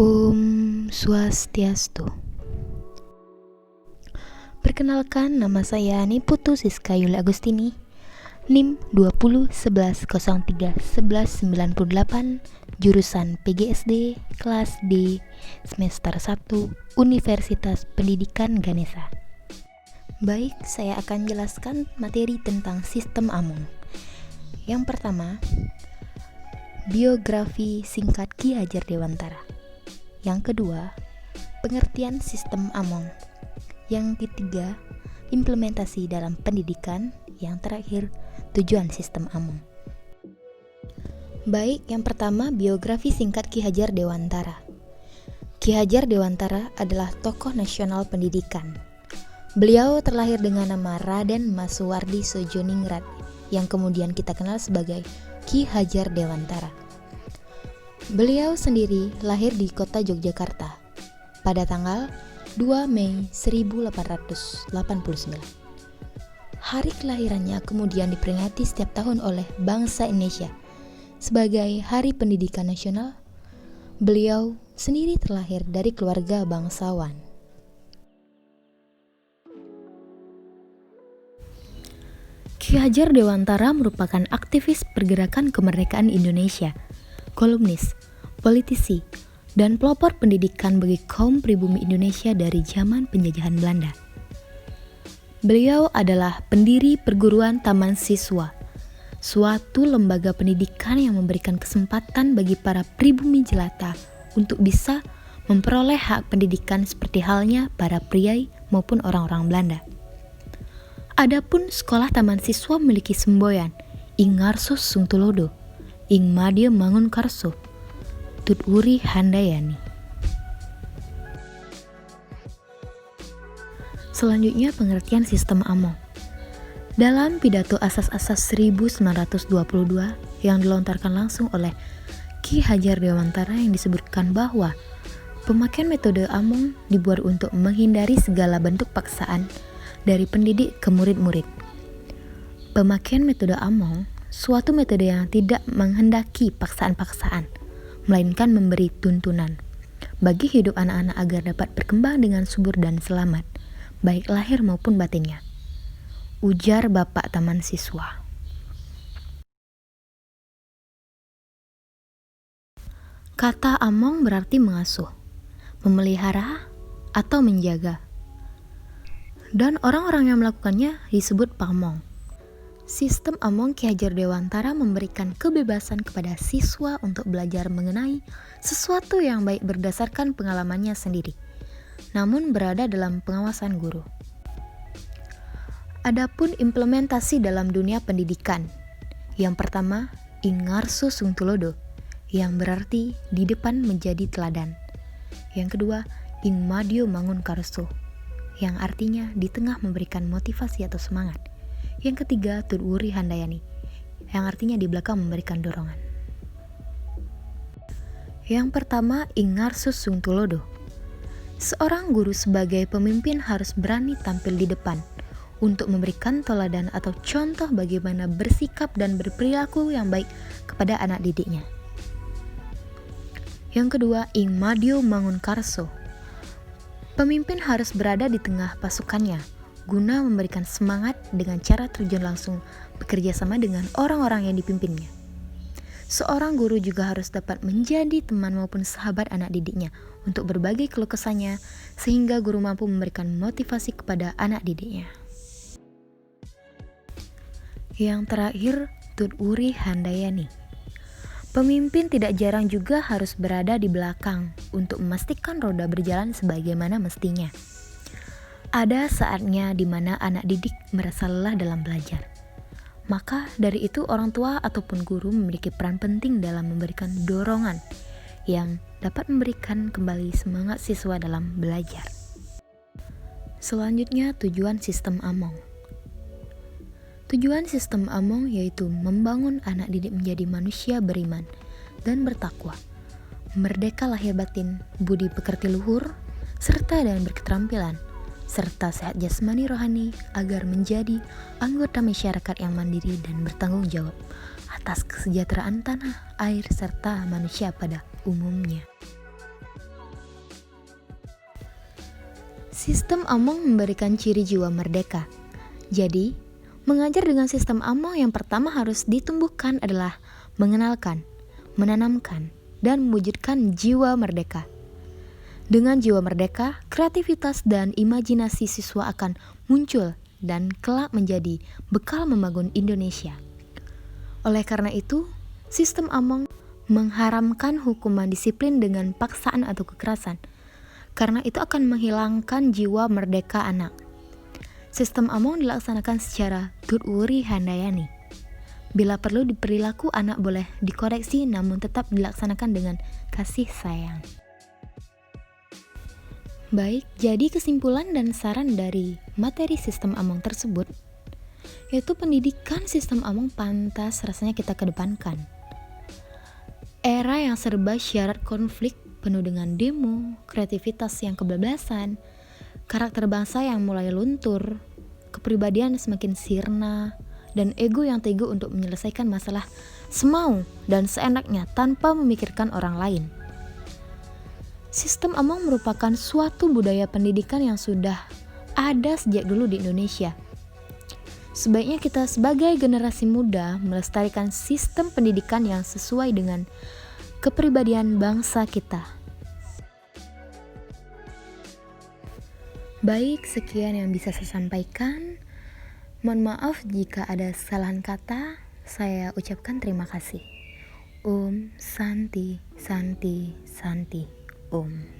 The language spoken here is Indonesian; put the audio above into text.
Om Swastiastu. Perkenalkan, nama saya Niputu Siska Yuli Agustini, NIM 2011031198, jurusan PGSD, kelas D, semester 1, Universitas Pendidikan Ganesha. Baik, saya akan jelaskan materi tentang sistem Among. Yang pertama, biografi singkat Ki Hajar Dewantara. Yang kedua, pengertian sistem Among. Yang ketiga, implementasi dalam pendidikan. Yang terakhir, tujuan sistem Among. Baik, yang pertama, biografi singkat Ki Hajar Dewantara. Ki Hajar Dewantara adalah tokoh nasional pendidikan. Beliau terlahir dengan nama Raden Masuwardi Sojoningrat, yang kemudian kita kenal sebagai Ki Hajar Dewantara. Beliau sendiri lahir di kota Yogyakarta pada tanggal 2 Mei 1889. Hari kelahirannya kemudian diperingati setiap tahun oleh bangsa Indonesia sebagai Hari Pendidikan Nasional. Beliau sendiri terlahir dari keluarga bangsawan. Ki Hajar Dewantara merupakan aktivis pergerakan kemerdekaan Indonesia, kolumnis, politisi, dan pelopor pendidikan bagi kaum pribumi Indonesia dari zaman penjajahan Belanda. Beliau adalah pendiri perguruan Taman Siswa, suatu lembaga pendidikan yang memberikan kesempatan bagi para pribumi jelata untuk bisa memperoleh hak pendidikan seperti halnya para priai maupun orang-orang Belanda. Adapun sekolah Taman Siswa memiliki semboyan Ing Ngarso Sungtulodo, Ing Madya Mangunkarso, Tut Wuri Handayani. Selanjutnya, pengertian sistem Among. Dalam pidato asas-asas 1922 yang dilontarkan langsung oleh Ki Hajar Dewantara yang disebutkan bahwa pemakaian metode Among dibuat untuk menghindari segala bentuk paksaan dari pendidik ke murid-murid. Pemakaian metode Among suatu metode yang tidak menghendaki paksaan-paksaan, melainkan memberi tuntunan bagi hidup anak-anak agar dapat berkembang dengan subur dan selamat, baik lahir maupun batinnya. Ujar Bapak Taman Siswa. Kata Among berarti mengasuh, memelihara, atau menjaga. Dan orang-orang yang melakukannya disebut pamong. Sistem Among Ki Hajar Dewantara memberikan kebebasan kepada siswa untuk belajar mengenai sesuatu yang baik berdasarkan pengalamannya sendiri, namun berada dalam pengawasan guru. Adapun implementasi dalam dunia pendidikan. Yang pertama, Ing Ngarso Sungtulodo, yang berarti di depan menjadi teladan. Yang kedua, Ing Madya Mangunkarso, yang artinya di tengah memberikan motivasi atau semangat. Yang ketiga, Tut Wuri Handayani, yang artinya di belakang memberikan dorongan. Yang pertama, Ing Ngarso Sungtulodo. Seorang guru sebagai pemimpin harus berani tampil di depan untuk memberikan teladan atau contoh bagaimana bersikap dan berperilaku yang baik kepada anak didiknya. Yang kedua, Ing Madya Mangunkarso. Pemimpin harus berada di tengah pasukannya guna memberikan semangat dengan cara terjun langsung bekerja sama dengan orang-orang yang dipimpinnya. Seorang guru juga harus dapat menjadi teman maupun sahabat anak didiknya untuk berbagi keluh kesahnya sehingga guru mampu memberikan motivasi kepada anak didiknya. Yang terakhir, Tut Wuri Handayani. Pemimpin tidak jarang juga harus berada di belakang untuk memastikan roda berjalan sebagaimana mestinya. Ada saatnya di mana anak didik merasa lelah dalam belajar. Maka dari itu orang tua ataupun guru memiliki peran penting dalam memberikan dorongan yang dapat memberikan kembali semangat siswa dalam belajar. Selanjutnya, tujuan sistem Among. Tujuan sistem Among yaitu membangun anak didik menjadi manusia beriman dan bertakwa, merdeka lahir batin, budi pekerti luhur, serta dan berketerampilan, serta sehat jasmani rohani agar menjadi anggota masyarakat yang mandiri dan bertanggung jawab atas kesejahteraan tanah, air, serta manusia pada umumnya. Sistem Among memberikan ciri jiwa merdeka. Jadi, mengajar dengan sistem Among yang pertama harus ditumbuhkan adalah mengenalkan, menanamkan, dan mewujudkan jiwa merdeka. Dengan jiwa merdeka, kreativitas dan imajinasi siswa akan muncul dan kelak menjadi bekal membangun Indonesia. Oleh karena itu, sistem Among mengharamkan hukuman disiplin dengan paksaan atau kekerasan, karena itu akan menghilangkan jiwa merdeka anak. Sistem Among dilaksanakan secara Tutwuri Handayani. Bila perlu perilaku anak boleh dikoreksi namun tetap dilaksanakan dengan kasih sayang. Baik, jadi kesimpulan dan saran dari materi sistem Among tersebut yaitu pendidikan sistem Among pantas rasanya kita kedepankan. Era yang serba syarat konflik penuh dengan demo, kreativitas yang kebablasan, karakter bangsa yang mulai luntur, kepribadian semakin sirna, dan ego yang tega untuk menyelesaikan masalah semau dan seenaknya tanpa memikirkan orang lain. Sistem Among merupakan suatu budaya pendidikan yang sudah ada sejak dulu di Indonesia. Sebaiknya kita sebagai generasi muda melestarikan sistem pendidikan yang sesuai dengan kepribadian bangsa kita. Baik, sekian yang bisa saya sampaikan. Mohon maaf jika ada kesalahan kata. Saya ucapkan terima kasih. Om Santi Santi Santi Om.